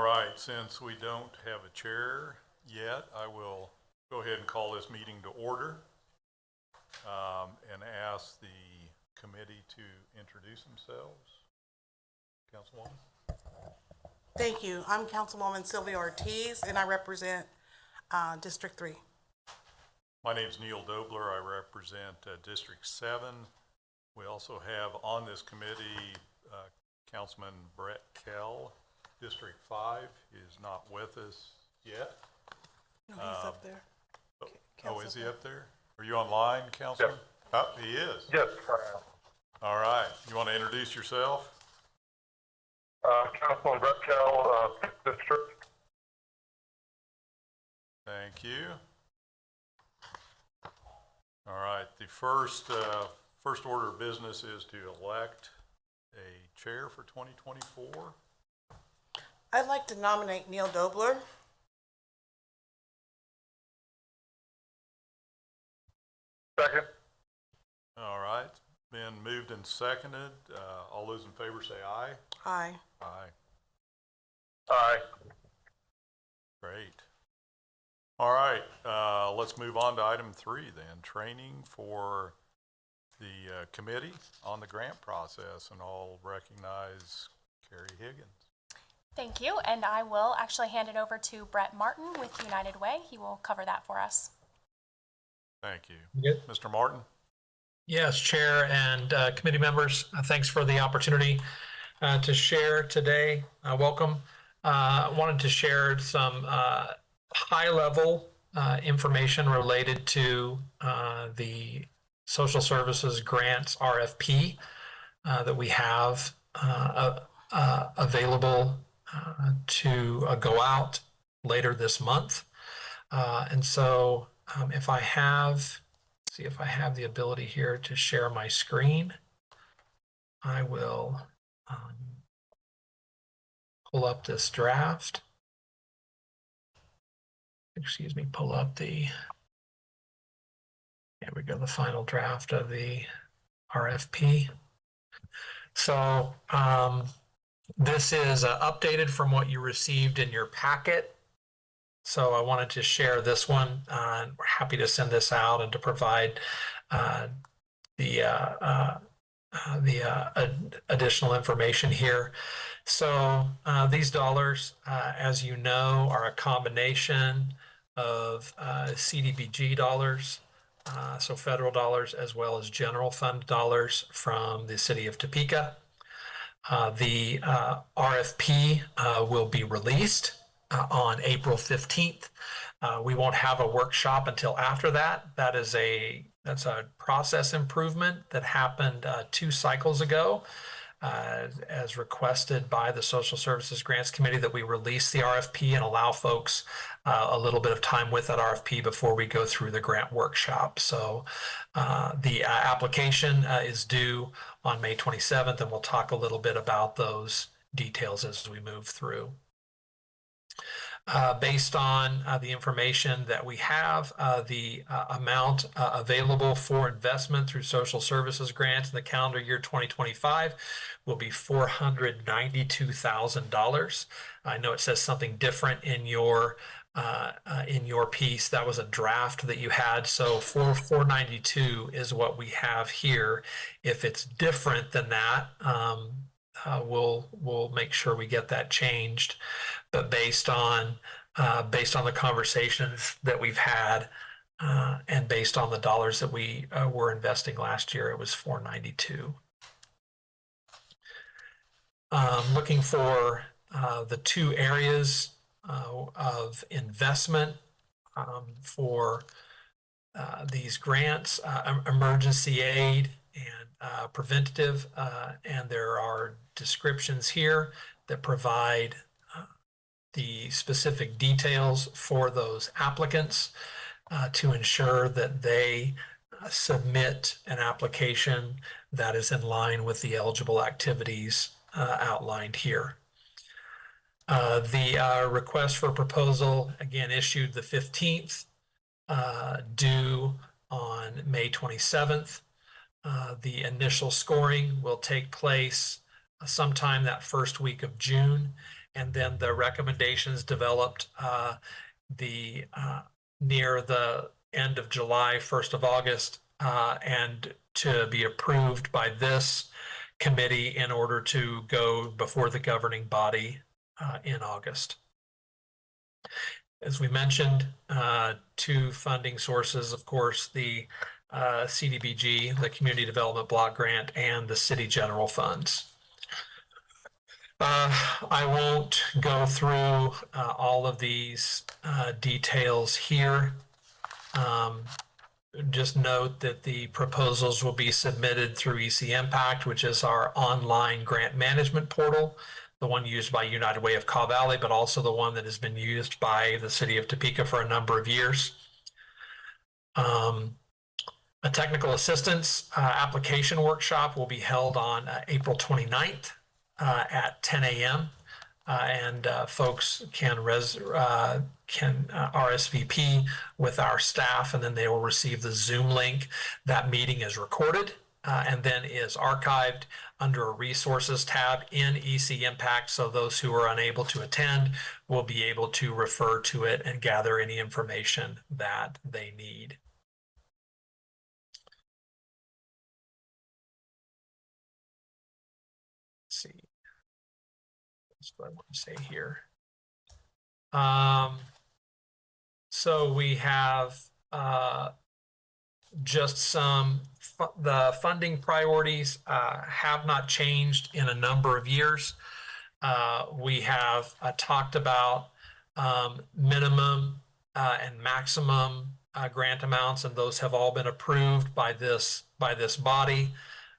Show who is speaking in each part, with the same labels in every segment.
Speaker 1: All right, since we don't have a chair yet, I will go ahead and call this meeting to order and ask the committee to introduce themselves. Councilwoman?
Speaker 2: Thank you. I'm Councilwoman Sylvia Ortiz, and I represent District 3.
Speaker 1: My name's Neil Dobler. I represent District 7. We also have on this committee Councilman Brett Kell. District 5 is not with us yet.
Speaker 2: No, he's up there.
Speaker 1: Oh, is he up there? Are you online, Councilman?
Speaker 3: Yes.
Speaker 1: Oh, he is.
Speaker 3: Yes, I am.
Speaker 1: All right. You want to introduce yourself?
Speaker 3: Councilman Brett Kell, 5th District.
Speaker 1: Thank you. All right. The first order of business is to elect a chair for 2024.
Speaker 2: I'd like to nominate Neil Dobler.
Speaker 3: Second.
Speaker 1: All right. It's been moved and seconded. All those in favor say aye.
Speaker 2: Aye.
Speaker 1: Aye.
Speaker 3: Aye.
Speaker 1: Great. All right. Let's move on to item 3 then. Training for the committee on the grant process, and I'll recognize Carrie Higgins.
Speaker 4: Thank you, and I will actually hand it over to Brett Martin with United Way. He will cover that for us.
Speaker 1: Thank you.
Speaker 5: Good.
Speaker 1: Mr. Martin?
Speaker 5: Yes, Chair and committee members, thanks for the opportunity to share today. Welcome. I wanted to share some high-level information related to the Social Services Grants RFP that we have available to go out later this month. And so if I have, see if I have the ability here to share my screen, I will pull up this draft. Excuse me, pull up the, here we go, the final draft of the RFP. So this is updated from what you received in your packet. So I wanted to share this one. We're happy to send this out and to provide the additional information here. So these dollars, as you know, are a combination of CDBG dollars, so federal dollars, as well as general fund dollars from the city of Topeka. The RFP will be released on April 15th. We won't have a workshop until after that. That's a process improvement that happened 2 cycles ago, as requested by the Social Services Grants Committee, that we release the RFP and allow folks a little bit of time with that RFP before we go through the grant workshop. So the application is due on May 27th, and we'll talk a little bit about those details as we move through. Based on the information that we have, the amount available for investment through social services grants in the calendar year 2025 will be $492,000. I know it says something different in your piece. That was a draft that you had. So 492 is what we have here. If it's different than that, we'll make sure we get that changed. But based on the conversations that we've had and based on the dollars that we were investing last year, it was 492. Looking for the 2 areas of investment for these grants, emergency aid and preventative, and there are descriptions here that provide the specific details for those applicants to ensure that they submit an application that is in line with the eligible activities outlined here. The request for proposal, again, issued the 15th, due on May 27th. The initial scoring will take place sometime that first week of June, And then the recommendations developed near the end of July, 1st of August, and to be approved by this committee in order to go before the governing body in August. As we mentioned, two funding sources, of course, the CDBG, the Community Development Block Grant, and the city general funds. I won't go through all of these details here. Just note that the proposals will be submitted through EC Impact, which is our online grant management portal, the one used by United Way of Kaw Valley, but also the one that has been used by the city of Topeka for a number of years. A technical assistance application workshop will be held on April 29th at 10 a.m. And folks can RSVP with our staff, and then they will receive the Zoom link. That meeting is recorded and then is archived under a resources tab in EC Impact. So those who are unable to attend will be able to refer to it and gather any information that they need. Let's see. That's what I want to say here. So we have just the funding priorities have not changed in a number of years. We have talked about minimum and maximum grant amounts, and those have all been approved by this body.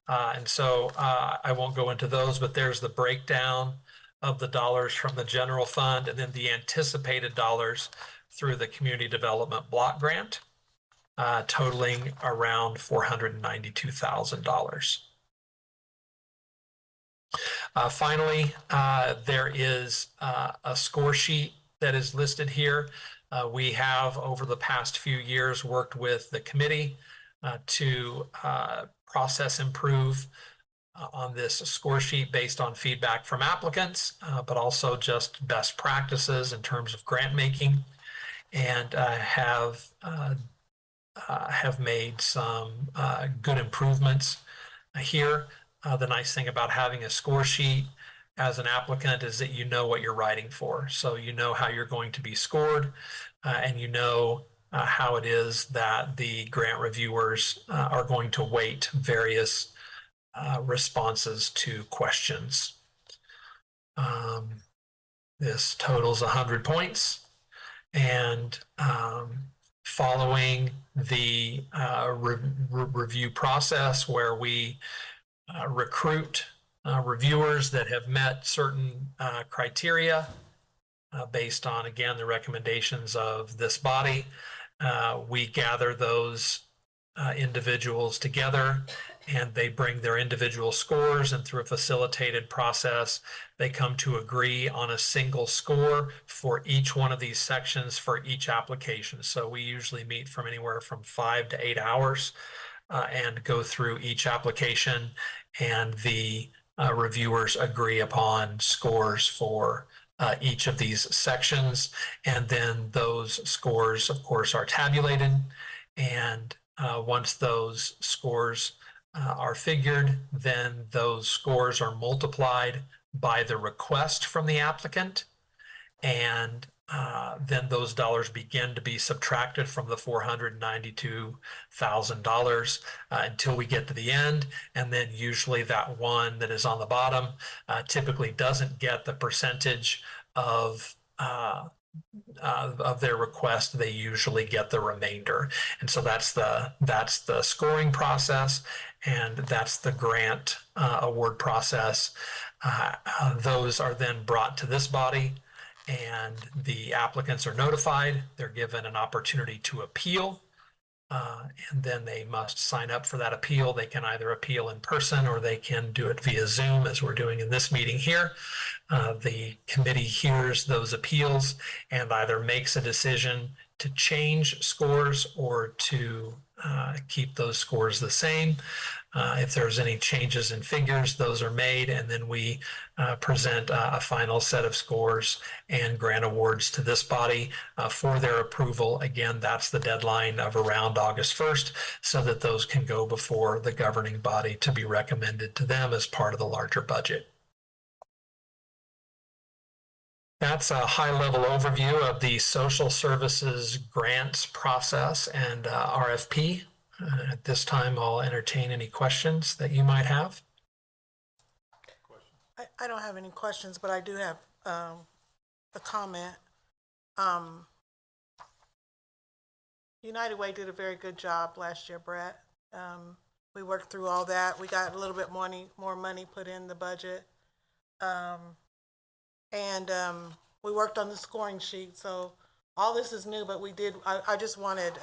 Speaker 5: And so I won't go into those, but there's the breakdown of the dollars from the general fund and then the anticipated dollars through the Community Development Block Grant, totaling around $492,000. Finally, there is a score sheet that is listed here. We have, over the past few years, worked with the committee to process improve on this score sheet based on feedback from applicants, but also just best practices in terms of grant making, and have made some good improvements here. The nice thing about having a score sheet as an applicant is that you know what you're writing for. So you know how you're going to be scored, and you know how it is that the grant reviewers are going to weight various responses to questions. This totals 100 points, and following the review process where we recruit reviewers that have met certain criteria based on, again, the recommendations of this body, we gather those individuals together, and they bring their individual scores, and through a facilitated process, they come to agree on a single score for each one of these sections for each application. So we usually meet from anywhere from 5 to 8 hours and go through each application, and the reviewers agree upon scores for each of these sections. And then those scores, of course, are tabulated. And once those scores are figured, then those scores are multiplied by the request from the applicant, and then those dollars begin to be subtracted from the $492,000 until we get to the end. And then usually that one that is on the bottom typically doesn't get the percentage of their request. They usually get the remainder. And so that's the scoring process, and that's the grant award process. Those are then brought to this body, and the applicants are notified. They're given an opportunity to appeal, and then they must sign up for that appeal. They can either appeal in person or they can do it via Zoom, as we're doing in this meeting here. The committee hears those appeals and either makes a decision to change scores or to keep those scores the same. If there's any changes in figures, those are made, and then we present a final set of scores and grant awards to this body for their approval. Again, that's the deadline of around August 1st, so that those can go before the governing body to be recommended to them as part of the larger budget. That's a high-level overview of the social services grants process and RFP. At this time, I'll entertain any questions that you might have.
Speaker 2: I don't have any questions, but I do have a comment. United Way did a very good job last year, Brett. We worked through all that. We got a little bit more money put in the budget. We worked on the scoring sheet, so all this is new, but I just wanted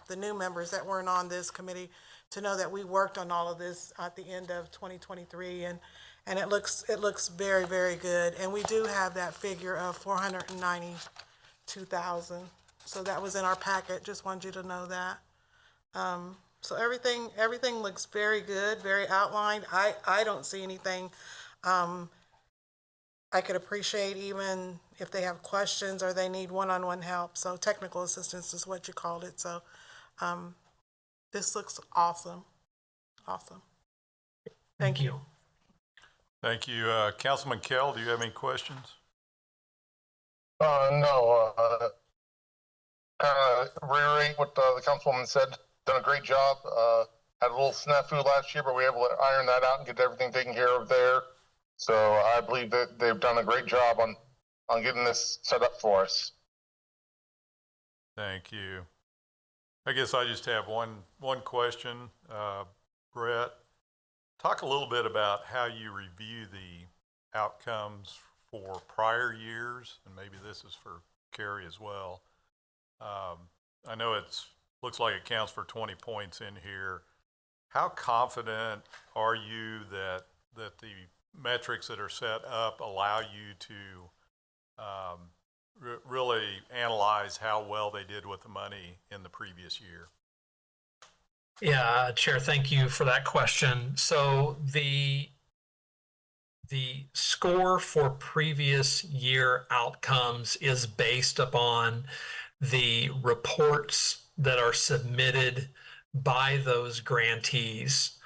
Speaker 2: the new members that weren't on this committee to know that we worked on all of this at the end of 2023, and it looks very, very good. And we do have that figure of 492,000. So that was in our packet. Just wanted you to know that. So everything looks very good, very outlined. I don't see anything I could appreciate, even if they have questions or they need one-on-one help. So technical assistance is what you called it. So this looks awesome. Awesome. Thank you.
Speaker 1: Thank you. Councilman Kell, do you have any questions?
Speaker 3: No, kind of reiterate what the councilwoman said. Done a great job. Had a little snafu last year, but we were able to iron that out and get everything taken care of there. So I believe that they've done a great job on getting this set up for us.
Speaker 1: Thank you. I guess I just have one question. Brett, talk a little bit about how you review the outcomes for prior years, and maybe this is for Carrie as well. I know looks like it counts for 20 points in here. How confident are you that the metrics that are set up allow you to really analyze how well they did with the money in the previous year?
Speaker 5: Yeah, Chair, thank you for that question. So the score for previous year outcomes is based upon the reports that are submitted by those grantees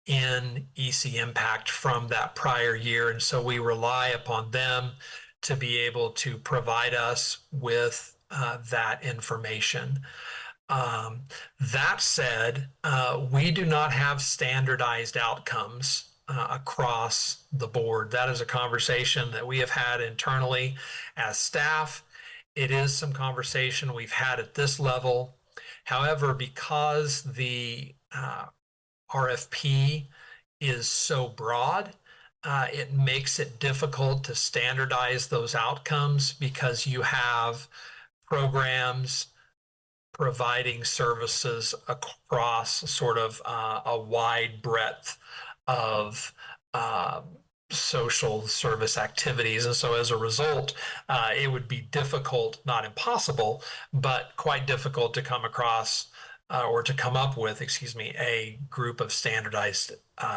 Speaker 5: in EC Impact from that prior year. And so we rely upon them to be able to provide us with that information. That said, we do not have standardized outcomes across the board. That is a conversation that we have had internally as staff. It is some conversation we've had at this level. However, because the RFP is so broad, it makes it difficult to standardize those outcomes, because you have programs providing services across sort of a wide breadth of social service activities. And so as a result, it would be difficult, not impossible, but quite difficult to come across or to come up with, a group of standardized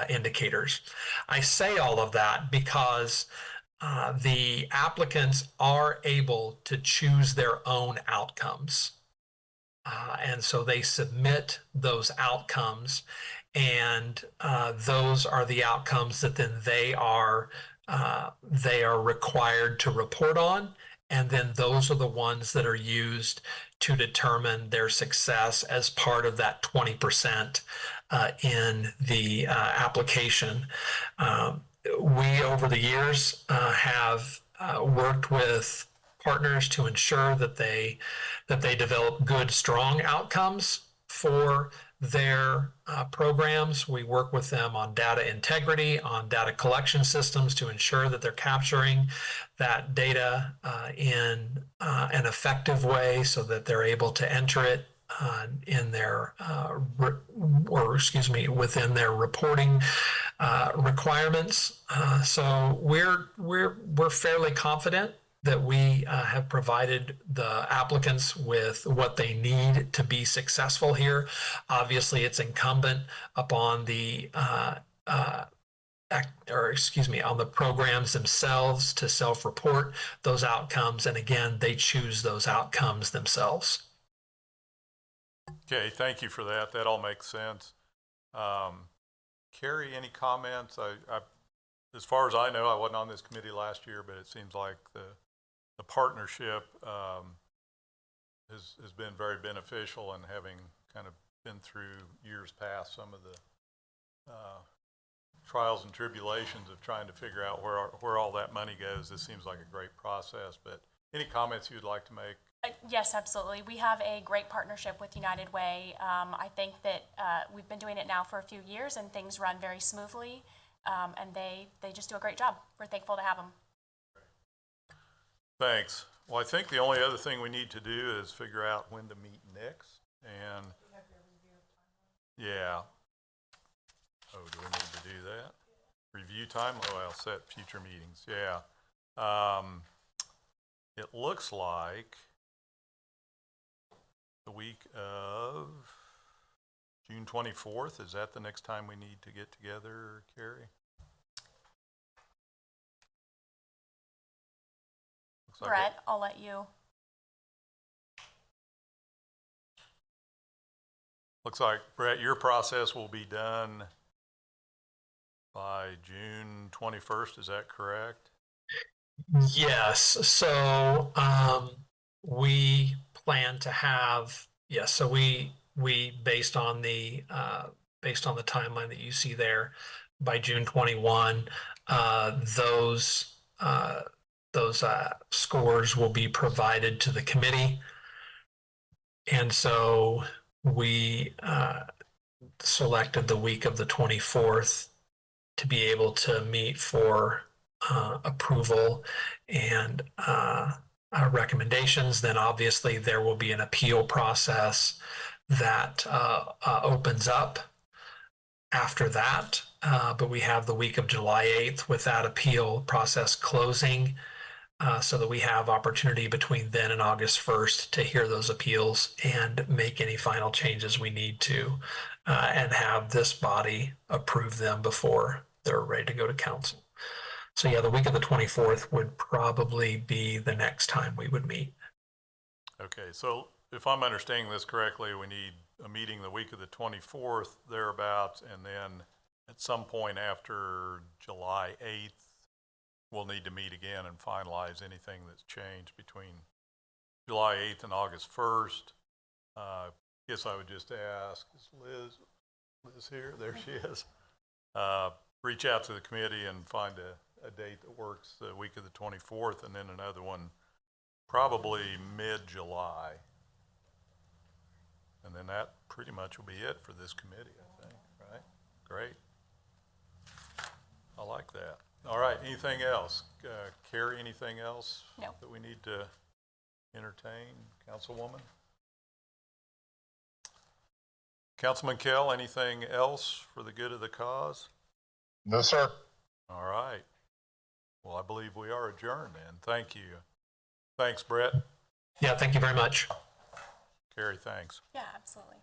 Speaker 5: indicators. I say all of that because the applicants are able to choose their own outcomes. And so they submit those outcomes, and those are the outcomes that then they are required to report on. And then those are the ones that are used to determine their success as part of that 20% in the application. We, over the years, have worked with partners to ensure that they develop good, strong outcomes for their programs. We work with them on data integrity, on data collection systems to ensure that they're capturing that data in an effective way, so that they're able to enter it in their within their reporting requirements. So we're fairly confident that we have provided the applicants with what they need to be successful here. Obviously, it's incumbent upon the on the programs themselves to self-report those outcomes. And again, they choose those outcomes themselves.
Speaker 1: Okay, thank you for that. That all makes sense. Carrie, any comments? As far as I know, I wasn't on this committee last year, but it seems like the partnership has been very beneficial, and having kind of been through years past some of the trials and tribulations of trying to figure out where all that money goes, this seems like a great process. But any comments you'd like to make?
Speaker 4: Yes, absolutely. We have a great partnership with United Way. I think that we've been doing it now for a few years, and things run very smoothly, and they just do a great job. We're thankful to have them.
Speaker 1: Thanks. Well, I think the only other thing we need to do is figure out when to meet next. And yeah. Oh, do we need to do that? Review time? Oh, I'll set future meetings. Yeah. It looks like the week of June 24th. Is that the next time we need to get together, Carrie? Looks like
Speaker 4: Brett, I'll let you.
Speaker 1: Looks like, Brett, your process will be done by June 21st. Is that correct?
Speaker 5: Yes. So we plan to have, yes. So we based on the timeline that you see there, by June 21, those scores will be provided to the committee. And so we selected the week of the 24th to be able to meet for approval and recommendations. Then obviously there will be an appeal process that opens up after that. But we have the week of July 8th with that appeal process closing, so that we have opportunity between then and August 1st to hear those appeals and make any final changes we need to, and have this body approve them before they're ready to go to council. So yeah, the week of the 24th would probably be the next time we would meet.
Speaker 1: Okay, so if I'm understanding this correctly, we need a meeting the week of the 24th, thereabouts, and then at some point after July 8th, we'll need to meet again and finalize anything that's changed between July 8th and August 1st. Guess I would just ask, is Liz here? There she is. Reach out to the committee and find a date that works the week of the 24th, and then another one probably mid-July. And then that pretty much will be it for this committee, I think, right? Great. I like that. All right, anything else? Carrie, anything else
Speaker 4: No.
Speaker 1: that we need to entertain? Councilwoman? Councilman Kell, anything else for the good of the cause?
Speaker 3: No, sir.
Speaker 1: All right. Well, I believe we are adjourned then. Thank you. Thanks, Brett.
Speaker 5: Yeah, thank you very much.
Speaker 1: Carrie, thanks.
Speaker 4: Yeah, absolutely.